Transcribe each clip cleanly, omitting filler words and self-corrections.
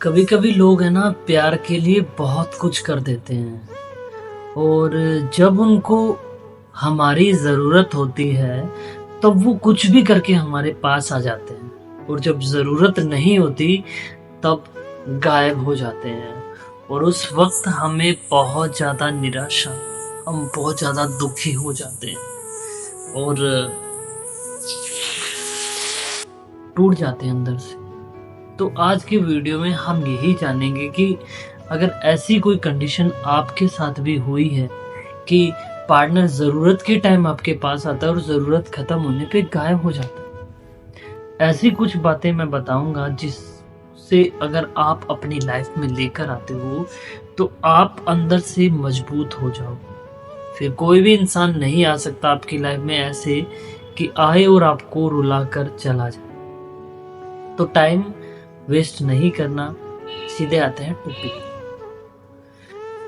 कभी कभी लोग है ना प्यार के लिए बहुत कुछ कर देते हैं। और जब उनको हमारी ज़रूरत होती है तब वो कुछ भी करके हमारे पास आ जाते हैं, और जब ज़रूरत नहीं होती तब गायब हो जाते हैं। और उस वक्त हमें बहुत ज़्यादा निराशा, हम बहुत ज़्यादा दुखी हो जाते हैं और टूट जाते हैं अंदर से। तो आज की वीडियो में हम यही जानेंगे कि अगर ऐसी कोई कंडीशन आपके साथ भी हुई है कि पार्टनर ज़रूरत के टाइम आपके पास आता है और ज़रूरत ख़त्म होने पे गायब हो जाता है, ऐसी कुछ बातें मैं बताऊंगा जिससे अगर आप अपनी लाइफ में लेकर आते हो तो आप अंदर से मजबूत हो जाओगे। फिर कोई भी इंसान नहीं आ सकता आपकी लाइफ में ऐसे कि आए और आपको रुला कर चला जाए। तो टाइम वेस्ट नहीं करना, सीधे आते हैं टॉपिक।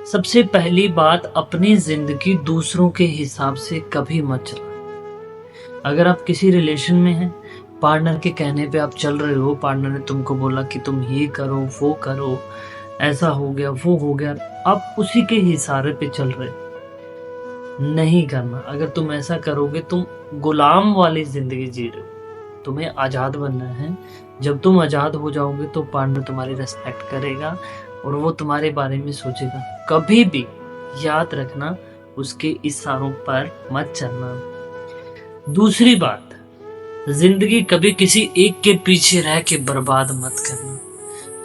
सबसे पहली बात, अपनी जिंदगी दूसरों के हिसाब से कभी मत चलाओ। अगर आप किसी रिलेशन में हैं, पार्टनर के कहने पे आप चल रहे हो, पार्टनर ने तुमको बोला कि तुम ये करो वो करो, ऐसा हो गया वो हो गया, आप उसी के इशारे पे चल रहे हो। नहीं करना। अगर तुम ऐसा करोगे तुम गुलाम वाली जिंदगी जी रहे हो। तुम्हें आज़ाद बनना है। जब तुम आज़ाद हो जाओगे तो पार्टनर तुम्हारी रेस्पेक्ट करेगा और वो तुम्हारे बारे में सोचेगा। कभी भी याद रखना, उसके इशारों पर मत चलना। दूसरी बात, जिंदगी कभी किसी एक के पीछे रह के बर्बाद मत करना।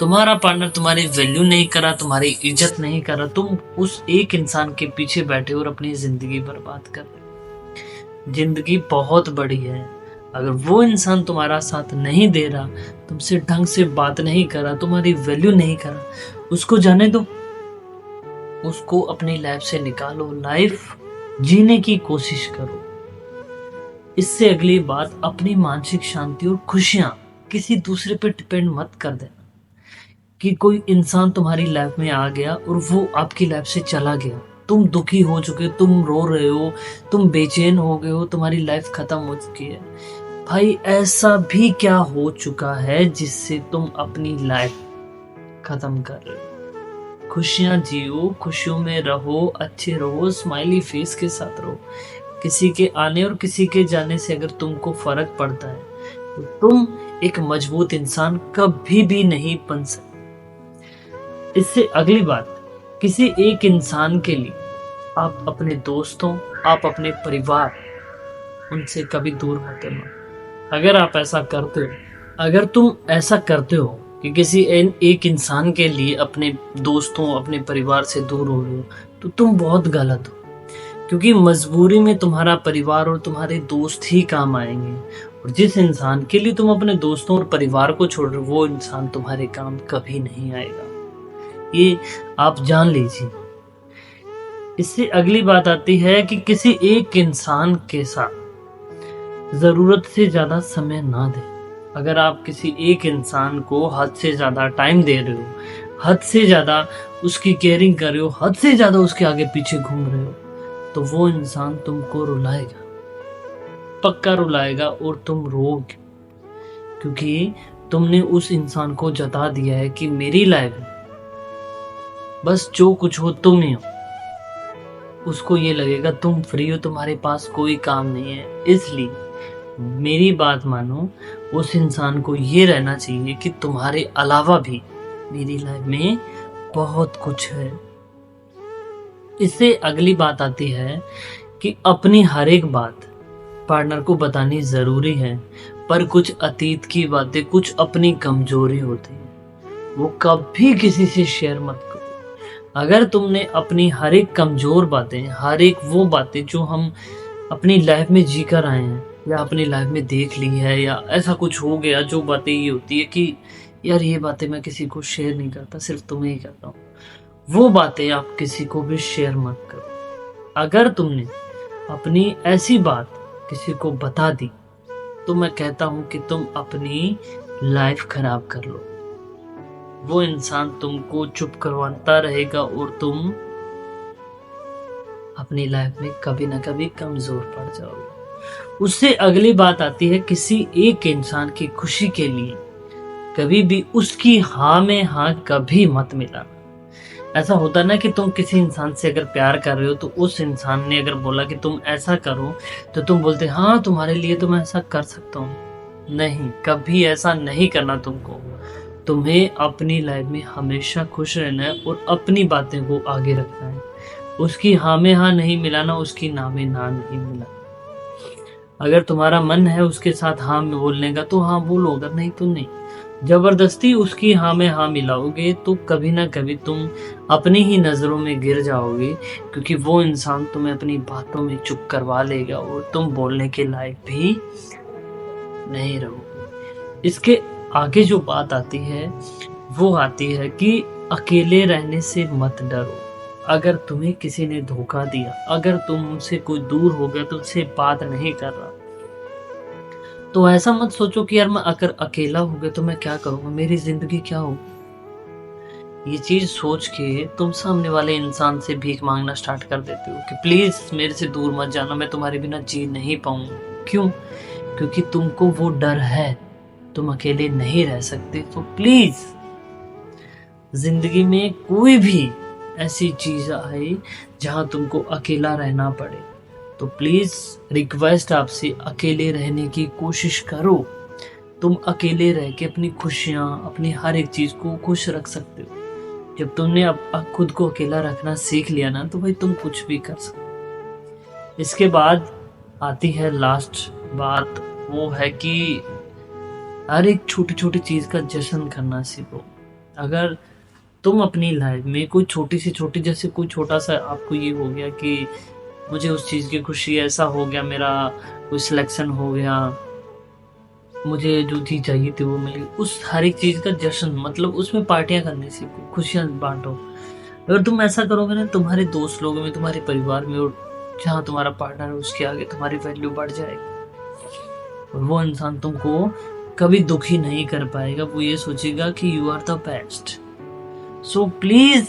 तुम्हारा पार्टनर तुम्हारी वैल्यू नहीं करा, तुम्हारी इज्जत नहीं करा, तुम उस एक इंसान के पीछे बैठे और अपनी जिंदगी बर्बाद कर रहे। जिंदगी बहुत बड़ी है। अगर वो इंसान तुम्हारा साथ नहीं दे रहा, तुमसे ढंग से बात नहीं करा, तुम्हारी वैल्यू नहीं करा, उसको जाने दो। उसको अपनी लाइफ से निकालो, लाइफ जीने की कोशिश करो। इससे अगली बात, अपनी मानसिक शांति और खुशियां किसी दूसरे पे डिपेंड मत कर देना कि कोई इंसान तुम्हारी लाइफ में आ गया और वो आपकी लाइफ से चला गया, तुम दुखी हो चुके, तुम रो रहे हो, तुम बेचैन हो गए हो, तुम्हारी लाइफ खत्म हो चुकी है। भाई ऐसा भी क्या हो चुका है जिससे तुम अपनी लाइफ खत्म कर रहे हो? खुशियां जियो, खुशियों में रहो, अच्छे रहो, स्माइली फेस के साथ रहो। किसी के आने और किसी के जाने से अगर तुमको फर्क पड़ता है तो तुम एक मजबूत इंसान कभी भी नहीं बन सकते। इससे अगली बात, किसी एक इंसान के लिए आप अपने दोस्तों, आप अपने परिवार, उनसे कभी दूर मत होना। अगर आप ऐसा करते हो, अगर तुम ऐसा करते हो कि किसी एक इंसान के लिए अपने दोस्तों, अपने परिवार से दूर हो रहे हो, तो तुम बहुत गलत हो। क्योंकि मजबूरी में तुम्हारा परिवार और तुम्हारे दोस्त ही काम आएंगे, और जिस इंसान के लिए तुम अपने दोस्तों और परिवार को छोड़ रहे हो, वो इंसान तुम्हारे काम कभी नहीं आएगा। ये आप जान लीजिए। इससे अगली बात आती है कि किसी एक इंसान के साथ जरूरत से ज्यादा समय ना दें। अगर आप किसी एक इंसान को हद से ज्यादा टाइम दे रहे हो, हद से ज्यादा उसकी केयरिंग कर रहे हो, हद से ज्यादा उसके आगे पीछे घूम रहे हो, तो वो इंसान तुमको रुलाएगा, पक्का रुलाएगा, और तुम रोगे। क्योंकि तुमने उस इंसान को जता दिया है कि मेरी लाइफ में बस जो कुछ हो तुम ही हो। उसको ये लगेगा तुम फ्री हो, तुम्हारे पास कोई काम नहीं है। इसलिए मेरी बात मानो, उस इंसान को ये रहना चाहिए कि तुम्हारे अलावा भी मेरी लाइफ में बहुत कुछ है। इससे अगली बात आती है कि अपनी हर एक बात पार्टनर को बतानी जरूरी है, पर कुछ अतीत की बातें, कुछ अपनी कमजोरी होती है, वो कभी किसी से शेयर मत करो। अगर तुमने अपनी हर एक कमजोर बातें, हर एक वो बातें जो हम अपनी लाइफ में जी कर आए हैं या अपनी लाइफ में देख ली है, या ऐसा कुछ हो गया, जो बातें ये होती है कि यार ये बातें मैं किसी को शेयर नहीं करता, सिर्फ तुम्हें ही करता हूँ, वो बातें आप किसी को भी शेयर मत करो। अगर तुमने अपनी ऐसी बात किसी को बता दी तो मैं कहता हूँ कि तुम अपनी लाइफ खराब कर लो। वो इंसान तुमको चुप करवाता रहेगा और तुम अपनी लाइफ में कभी ना कभी कमजोर पड़ जाओगे। उससे अगली बात आती है, किसी एक इंसान की खुशी के लिए कभी भी उसकी हाँ में हाँ कभी मत मिलाना। ऐसा होता है ना कि तुम किसी इंसान से अगर प्यार कर रहे हो तो उस इंसान ने अगर बोला कि तुम ऐसा करो तो तुम बोलते हाँ तुम्हारे लिए तो मैं ऐसा कर सकता हूँ। नहीं, कभी ऐसा नहीं करना तुमको। तुम्हें अपनी लाइफ में हमेशा खुश रहना है और अपनी बातें को आगे रखना है। उसकी हाँ में हाँ नहीं मिलाना, उसकी ना में ना नहीं मिलाना। अगर तुम्हारा मन है उसके साथ हाँ में बोलने का तो हाँ बोलो, अगर नहीं तो नहीं। जबरदस्ती उसकी हाँ में हाँ मिलाओगे तो कभी ना कभी तुम अपनी ही नज़रों में गिर जाओगे, क्योंकि वो इंसान तुम्हें अपनी बातों में चुप करवा लेगा और तुम बोलने के लायक भी नहीं रहोगे। इसके आगे जो बात आती है वो आती है कि अकेले रहने से मत डरो। अगर तुम्हें किसी ने धोखा दिया, अगर तुमसे कोई दूर हो गया, तुमसे बात नहीं कर रहा, तो ऐसा मत सोचो कि यार मैं अगर अकेला हो गया तो मैं क्या करूँगा, मेरी ज़िंदगी क्या होगी। ये चीज़ सोच के तुम सामने वाले इंसान से भीख माँगना स्टार्ट कर देते हो कि प्लीज़ मेरे से दूर मत जाना, मैं तुम्हारे बिना जी नहीं पाऊँगा। क्यों? क्योंकि तुमको वो डर है, तुम अकेले नहीं रह सकते। तो प्लीज़ ज़िंदगी में कोई भी ऐसी चीज़ आए जहाँ तुमको अकेला रहना पड़े, तो प्लीज़ रिक्वेस्ट आपसे अकेले रहने की कोशिश करो। तुम अकेले रह के अपनी खुशियाँ, अपनी हर एक चीज़ को खुश रख सकते हो। जब तुमने अब खुद को अकेला रखना सीख लिया ना, तो भाई तुम कुछ भी कर सकते हो। इसके बाद आती है लास्ट बात, वो है कि हर एक छोटी-छोटी चीज़ का जश्न करना सीखो। अगर तुम अपनी लाइफ में कोई छोटी से छोटी, जैसे कोई छोटा-सा आपको ये हो गया कि मुझे उस चीज़ की खुशी, ऐसा हो गया मेरा कोई सिलेक्शन हो गया, मुझे जो चीज़ चाहिए थी वो मिल गई। उस हर एक चीज़ का जश्न, मतलब उसमें पार्टियाँ करने सीखो, खुशियाँ बाँटो। अगर तुम ऐसा करोगे ना, तुम्हारे दोस्त लोगों में, तुम्हारे परिवार में और जहाँ तुम्हारा पार्टनर है उसके आगे तुम्हारी वैल्यू बढ़ जाएगी। और वो इंसान तुमको कभी दुखी नहीं कर पाएगा, वो ये सोचेगा कि you are the best. So please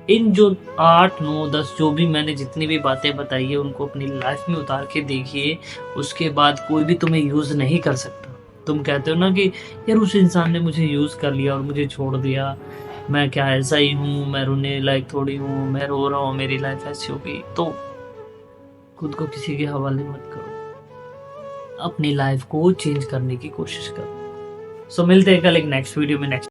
इन जो 8, 9, 10 जो भी मैंने जितनी भी बातें बताई है उनको अपनी लाइफ में उतार के देखिए। उसके बाद कोई भी तुम्हें यूज़ नहीं कर सकता। तुम कहते हो ना कि यार उस इंसान ने मुझे यूज़ कर लिया और मुझे छोड़ दिया, मैं क्या ऐसा ही हूँ, मैं रोने लायक थोड़ी हूँ, मैं रो रहा हूँ, मेरी लाइफ ऐसी हो गई। तो खुद को किसी के हवाले मत करो, अपनी लाइफ को चेंज करने की कोशिश करो। सो मिलते हैं कल एक नेक्स्ट वीडियो में, नेक्स्ट